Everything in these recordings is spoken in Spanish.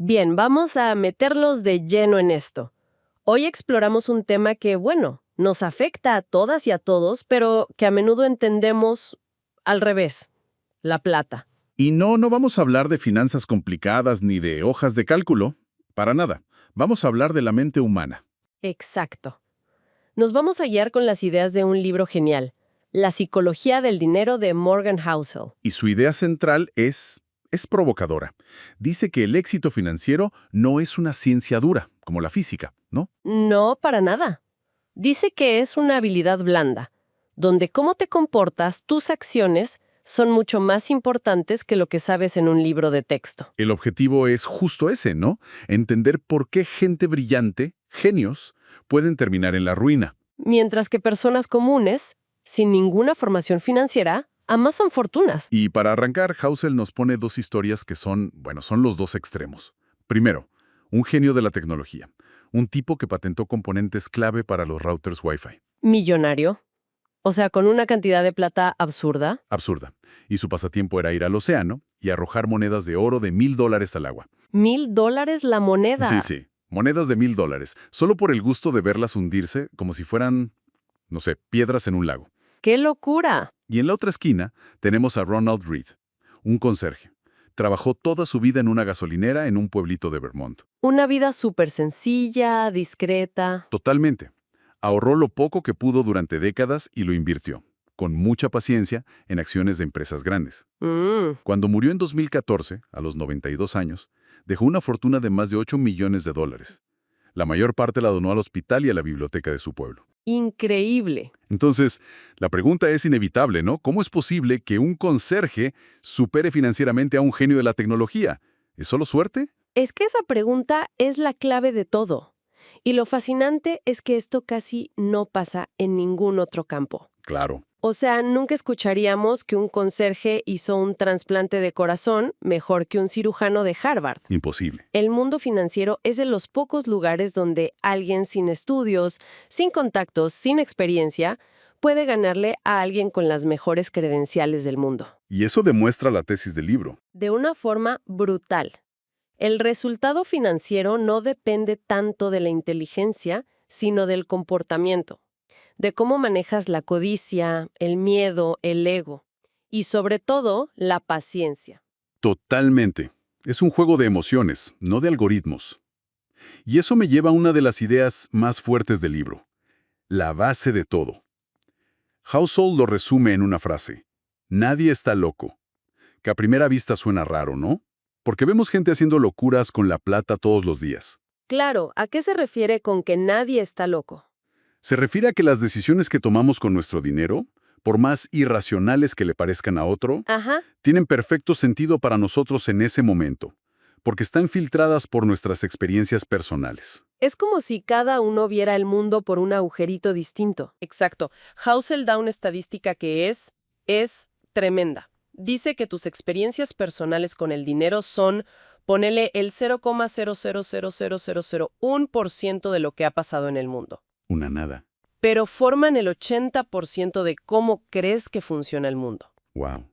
Bien, vamos a meterlos de lleno en esto. Hoy exploramos un tema que, bueno, nos afecta a todas y a todos, pero que a menudo entendemos al revés, la plata. Y no vamos a hablar de finanzas complicadas ni de hojas de cálculo, para nada. Vamos a hablar de la mente humana. Exacto. Nos vamos a guiar con las ideas de un libro genial, La psicología del dinero de Morgan Housel. Y su idea central es provocadora. Dice que el éxito financiero no es una ciencia dura, como la física, ¿no? No, para nada. Dice que es una habilidad blanda, donde cómo te comportas, tus acciones, son mucho más importantes que lo que sabes en un libro de texto. El objetivo es justo ese, ¿no? Entender por qué gente brillante, genios, pueden terminar en la ruina. Mientras que personas comunes, sin ninguna formación financiera, amasan fortunas. Y para arrancar, Housel nos pone dos historias que son los dos extremos. Primero, un genio de la tecnología, un tipo que patentó componentes clave para los routers Wi-Fi. Millonario. O sea, con una cantidad de plata absurda. Absurda. Y su pasatiempo era ir al océano y arrojar monedas de oro de $1,000 al agua. $1,000 la moneda. Sí, monedas de $1,000, solo por el gusto de verlas hundirse como si fueran, no sé, piedras en un lago. ¡Qué locura! Y en la otra esquina tenemos a Ronald Reed, un conserje. Trabajó toda su vida en una gasolinera en un pueblito de Vermont. Una vida súper sencilla, discreta. Totalmente. Ahorró lo poco que pudo durante décadas y lo invirtió, con mucha paciencia, en acciones de empresas grandes. Cuando murió en 2014, a los 92 años, dejó una fortuna de más de $8 millones. La mayor parte la donó al hospital y a la biblioteca de su pueblo. Increíble. Entonces, la pregunta es inevitable, ¿no? ¿Cómo es posible que un conserje supere financieramente a un genio de la tecnología? ¿Es solo suerte? Es que esa pregunta es la clave de todo. Y lo fascinante es que esto casi no pasa en ningún otro campo. Claro. O sea, nunca escucharíamos que un conserje hizo un trasplante de corazón mejor que un cirujano de Harvard. Imposible. El mundo financiero es de los pocos lugares donde alguien sin estudios, sin contactos, sin experiencia, puede ganarle a alguien con las mejores credenciales del mundo. Y eso demuestra la tesis del libro. De una forma brutal. El resultado financiero no depende tanto de la inteligencia, sino del comportamiento, de cómo manejas la codicia, el miedo, el ego y, sobre todo, la paciencia. Totalmente. Es un juego de emociones, no de algoritmos. Y eso me lleva a una de las ideas más fuertes del libro. La base de todo. Housel lo resume en una frase. Nadie está loco. Que a primera vista suena raro, ¿no? Porque vemos gente haciendo locuras con la plata todos los días. Claro, ¿a qué se refiere con que nadie está loco? Se refiere a que las decisiones que tomamos con nuestro dinero, por más irracionales que le parezcan a otro, tienen perfecto sentido para nosotros en ese momento, porque están filtradas por nuestras experiencias personales. Es como si cada uno viera el mundo por un agujerito distinto. Exacto. Housel da una estadística que es tremenda. Dice que tus experiencias personales con el dinero son, ponele el 0,0000001% de lo que ha pasado en el mundo. Una nada. Pero forman el 80% de cómo crees que funciona el mundo. Wow.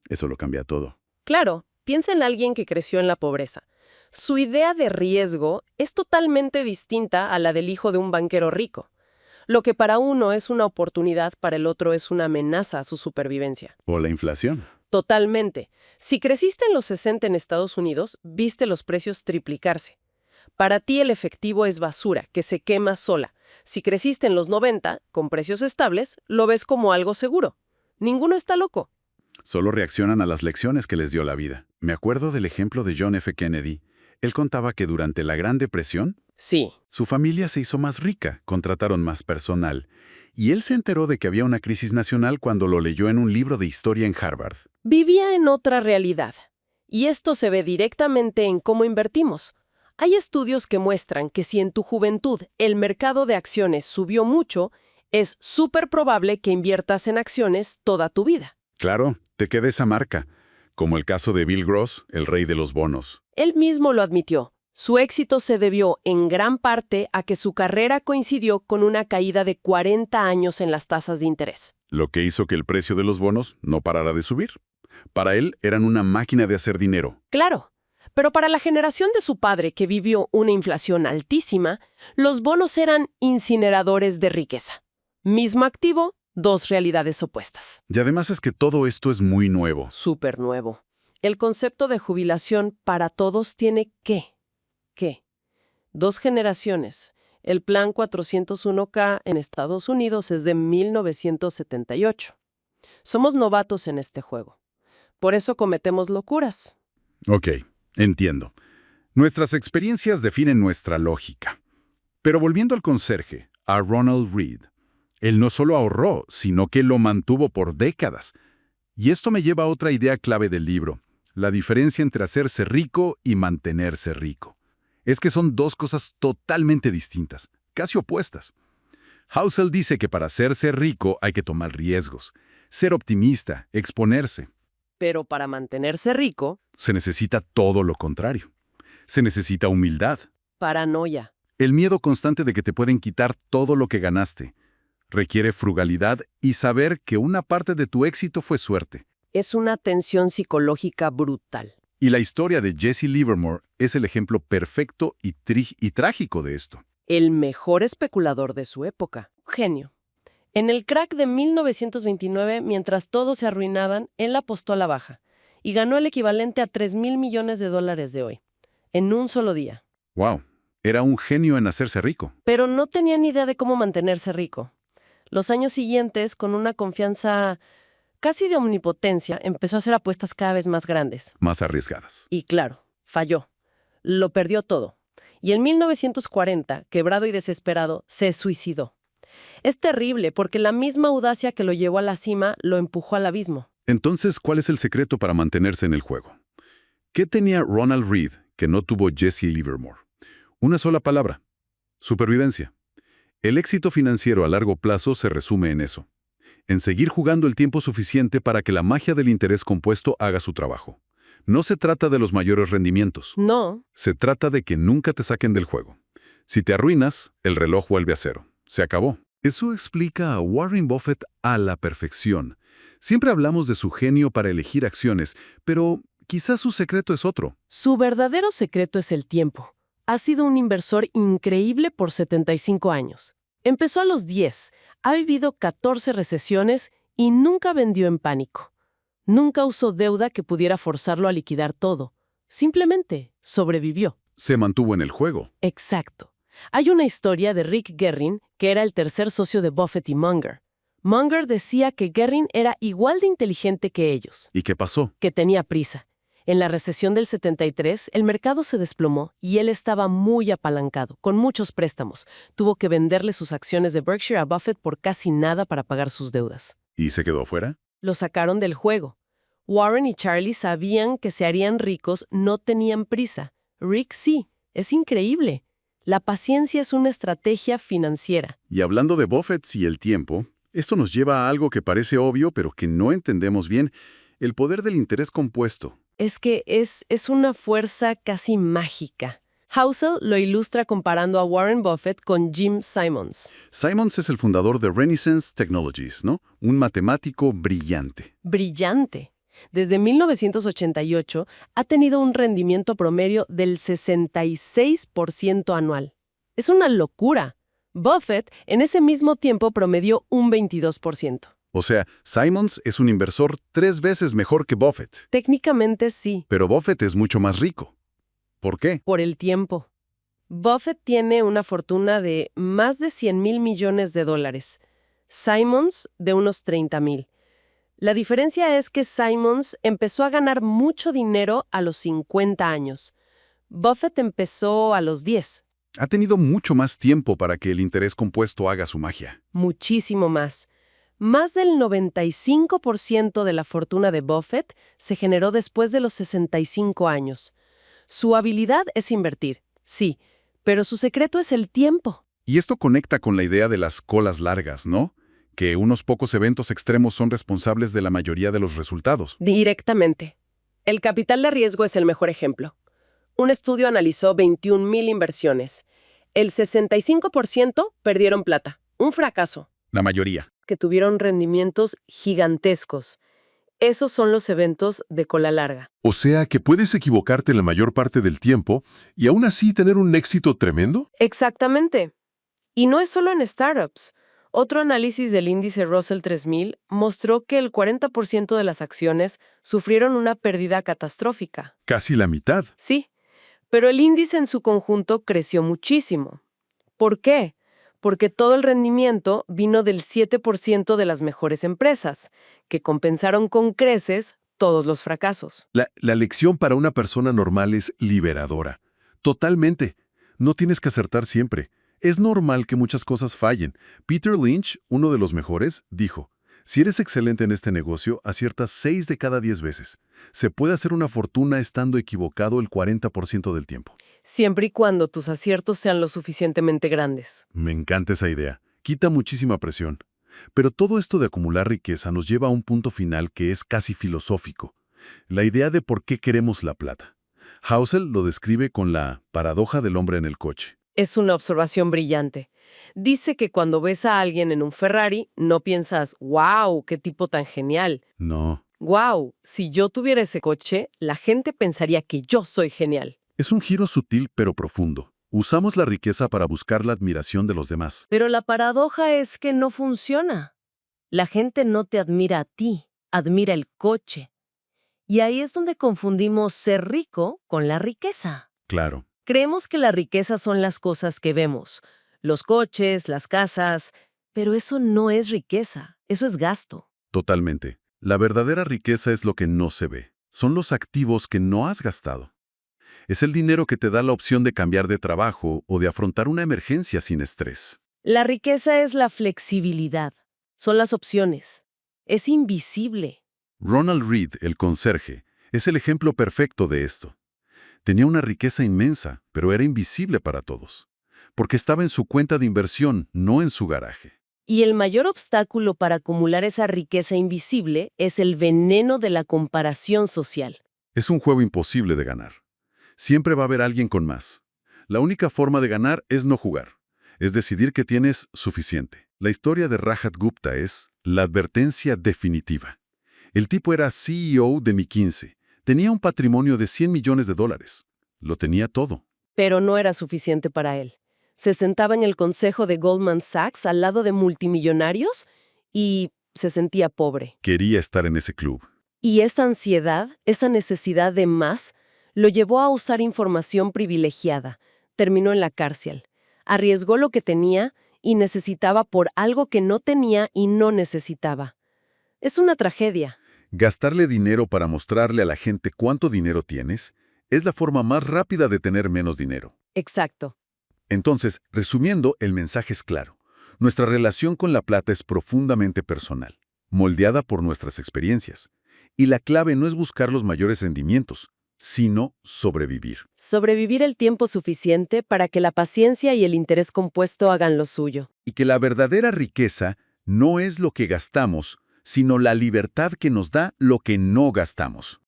Eso lo cambia todo. Claro, piensa en alguien que creció en la pobreza. Su idea de riesgo es totalmente distinta a la del hijo de un banquero rico. Lo que para uno es una oportunidad, para el otro es una amenaza a su supervivencia. O la inflación. Totalmente. Si creciste en los 60 en Estados Unidos, viste los precios triplicarse. Para ti el efectivo es basura, que se quema sola. Si creciste en los 90, con precios estables, lo ves como algo seguro. Ninguno está loco. Solo reaccionan a las lecciones que les dio la vida. Me acuerdo del ejemplo de John F. Kennedy. Él contaba que durante la Gran Depresión, sí, su familia se hizo más rica, contrataron más personal. Y él se enteró de que había una crisis nacional cuando lo leyó en un libro de historia en Harvard. Vivía en otra realidad. Y esto se ve directamente en cómo invertimos. Hay estudios que muestran que si en tu juventud el mercado de acciones subió mucho, es súper probable que inviertas en acciones toda tu vida. Claro, te queda esa marca, como el caso de Bill Gross, el rey de los bonos. Él mismo lo admitió. Su éxito se debió en gran parte a que su carrera coincidió con una caída de 40 años en las tasas de interés. Lo que hizo que el precio de los bonos no parara de subir. Para él eran una máquina de hacer dinero. Claro, Pero para la generación de su padre, que vivió una inflación altísima, los bonos eran incineradores de riqueza. Mismo activo, dos realidades opuestas. Y además es que todo esto es muy nuevo. Súper nuevo. El concepto de jubilación para todos tiene ¿qué? Dos generaciones. El Plan 401K en Estados Unidos es de 1978. Somos novatos en este juego. Por eso cometemos locuras. Ok, entiendo. Nuestras experiencias definen nuestra lógica. Pero volviendo al conserje, a Ronald Read, él no solo ahorró, sino que lo mantuvo por décadas. Y esto me lleva a otra idea clave del libro, la diferencia entre hacerse rico y mantenerse rico. Es que son dos cosas totalmente distintas, casi opuestas. Housel dice que para hacerse rico hay que tomar riesgos, ser optimista, exponerse. Pero para mantenerse rico, Se necesita todo lo contrario. Se necesita humildad, paranoia. el miedo constante de que te pueden quitar todo lo que ganaste. Requiere frugalidad y saber que una parte de tu éxito fue suerte. Es una tensión psicológica brutal. Y la historia de Jesse Livermore es el ejemplo perfecto y trágico de esto. El mejor especulador de su época. Genio. En el crack de 1929, mientras todos se arruinaban, él apostó a la baja y ganó el equivalente a $3,000 millones de hoy, en un solo día. ¡Wow! Era un genio en hacerse rico. Pero no tenía ni idea de cómo mantenerse rico. Los años siguientes, con una confianza casi de omnipotencia, empezó a hacer apuestas cada vez más grandes. Más arriesgadas. Y claro, falló. Lo perdió todo. Y en 1940, quebrado y desesperado, se suicidó. Es terrible porque la misma audacia que lo llevó a la cima lo empujó al abismo. Entonces, ¿cuál es el secreto para mantenerse en el juego? ¿Qué tenía Ronald Read que no tuvo Jesse Livermore? Una sola palabra: supervivencia. El éxito financiero a largo plazo se resume en eso, en seguir jugando el tiempo suficiente para que la magia del interés compuesto haga su trabajo. No se trata de los mayores rendimientos. No. Se trata de que nunca te saquen del juego. Si te arruinas, el reloj vuelve a cero. Se acabó. Eso explica a Warren Buffett a la perfección. Siempre hablamos de su genio para elegir acciones, pero quizás su secreto es otro. Su verdadero secreto es el tiempo. Ha sido un inversor increíble por 75 años. Empezó a los 10, ha vivido 14 recesiones y nunca vendió en pánico. Nunca usó deuda que pudiera forzarlo a liquidar todo. Simplemente sobrevivió. Se mantuvo en el juego. Exacto. Hay una historia de Rick Guerin, que era el tercer socio de Buffett y Munger. Munger decía que Guerin era igual de inteligente que ellos, ¿Y qué pasó? que tenía prisa. En la recesión del 73, el mercado se desplomó y él estaba muy apalancado, con muchos préstamos. Tuvo que venderle sus acciones de Berkshire a Buffett por casi nada para pagar sus deudas. ¿Y se quedó afuera? Lo sacaron del juego. Warren y Charlie sabían que se harían ricos, no tenían prisa. Rick sí. Es increíble. La paciencia es una estrategia financiera. Y hablando de Buffett y el tiempo, esto nos lleva a algo que parece obvio pero que no entendemos bien: el poder del interés compuesto. Es que es una fuerza casi mágica. Housel lo ilustra comparando a Warren Buffett con Jim Simons. Simons es el fundador de Renaissance Technologies, ¿no? Un matemático brillante. Brillante. Desde 1988 ha tenido un rendimiento promedio del 66% anual. Es una locura. Buffett en ese mismo tiempo promedió un 22%. O sea, Simons es un inversor 3 veces mejor que Buffett. Técnicamente sí, Pero Buffett es mucho más rico. ¿Por qué? por el tiempo. Buffett tiene una fortuna de más de $100,000 millones. Simons de unos 30,000. La diferencia es que Simons empezó a ganar mucho dinero a los 50 años. Buffett empezó a los 10. Ha tenido mucho más tiempo para que el interés compuesto haga su magia. Muchísimo más. Más del 95% de la fortuna de Buffett se generó después de los 65 años. Su habilidad es invertir, sí, pero su secreto es el tiempo. Y esto conecta con la idea de las colas largas, ¿no? Que unos pocos eventos extremos son responsables de la mayoría de los resultados. Directamente. El capital de riesgo es el mejor ejemplo. Un estudio analizó 21,000 inversiones. El 65% perdieron plata. Un fracaso. La mayoría. Que tuvieron rendimientos gigantescos. Esos son los eventos de cola larga. O sea que puedes equivocarte la mayor parte del tiempo y aún así tener un éxito tremendo. Exactamente. Y no es solo en startups. Otro análisis del índice Russell 3000 mostró que el 40% de las acciones sufrieron una pérdida catastrófica. Casi la mitad. Sí, pero el índice en su conjunto creció muchísimo. ¿Por qué? Porque todo el rendimiento vino del 7% de las mejores empresas, que compensaron con creces todos los fracasos. La lección para una persona normal es liberadora. Totalmente. No tienes que acertar siempre. Es normal que muchas cosas fallen. Peter Lynch, uno de los mejores, dijo, si eres excelente en este negocio, aciertas 6 de cada 10 veces. Se puede hacer una fortuna estando equivocado el 40% del tiempo. Siempre y cuando tus aciertos sean lo suficientemente grandes. Me encanta esa idea. Quita muchísima presión. Pero todo esto de acumular riqueza nos lleva a un punto final que es casi filosófico. La idea de por qué queremos la plata. Housel lo describe con la paradoja del hombre en el coche. Es una observación brillante. Dice que cuando ves a alguien en un Ferrari, no piensas, ¡wow! ¡Qué tipo tan genial! No. ¡Wow! Si yo tuviera ese coche, la gente pensaría que yo soy genial. Es un giro sutil pero profundo. Usamos la riqueza para buscar la admiración de los demás. Pero la paradoja es que no funciona. La gente no te admira a ti, admira el coche. Y ahí es donde confundimos ser rico con la riqueza. Claro. Creemos que la riqueza son las cosas que vemos, los coches, las casas, pero eso no es riqueza, eso es gasto. Totalmente. La verdadera riqueza es lo que no se ve. Son los activos que no has gastado. Es el dinero que te da la opción de cambiar de trabajo o de afrontar una emergencia sin estrés. La riqueza es la flexibilidad, son las opciones. Es invisible. Ronald Reed, el conserje, es el ejemplo perfecto de esto. Tenía una riqueza inmensa, pero era invisible para todos, porque estaba en su cuenta de inversión, no en su garaje. Y el mayor obstáculo para acumular esa riqueza invisible es el veneno de la comparación social. Es un juego imposible de ganar. Siempre va a haber alguien con más. La única forma de ganar es no jugar. Es decidir que tienes suficiente. La historia de Rajat Gupta es la advertencia definitiva. El tipo era CEO de McKinsey. Tenía un patrimonio de $100 millones. Lo tenía todo. Pero no era suficiente para él. Se sentaba en el consejo de Goldman Sachs al lado de multimillonarios y se sentía pobre. Quería estar en ese club. Y esa ansiedad, esa necesidad de más, lo llevó a usar información privilegiada. Terminó en la cárcel. Arriesgó lo que tenía y necesitaba por algo que no tenía y no necesitaba. Es una tragedia. Gastarle dinero para mostrarle a la gente cuánto dinero tienes es la forma más rápida de tener menos dinero. Exacto. Entonces, resumiendo, el mensaje es claro. Nuestra relación con la plata es profundamente personal, moldeada por nuestras experiencias. Y la clave no es buscar los mayores rendimientos, sino sobrevivir. Sobrevivir el tiempo suficiente para que la paciencia y el interés compuesto hagan lo suyo. Y que la verdadera riqueza no es lo que gastamos, sino la libertad que nos da lo que no gastamos.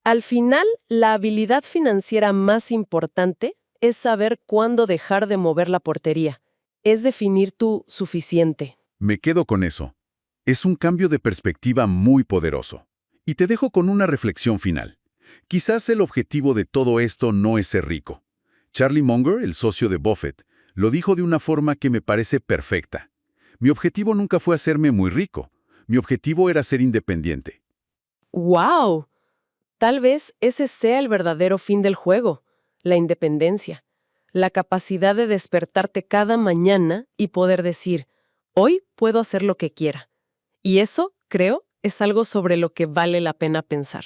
Al final, la habilidad financiera más importante es saber cuándo dejar de mover la portería. Es definir tu suficiente. Me quedo con eso. Es un cambio de perspectiva muy poderoso. Y te dejo con una reflexión final. Quizás el objetivo de todo esto no es ser rico. Charlie Munger, el socio de Buffett, lo dijo de una forma que me parece perfecta. Mi objetivo nunca fue hacerme muy rico. Mi objetivo era ser independiente. ¡Wow! Tal vez ese sea el verdadero fin del juego, la independencia. La capacidad de despertarte cada mañana y poder decir, hoy puedo hacer lo que quiera. Y eso, creo, es algo sobre lo que vale la pena pensar.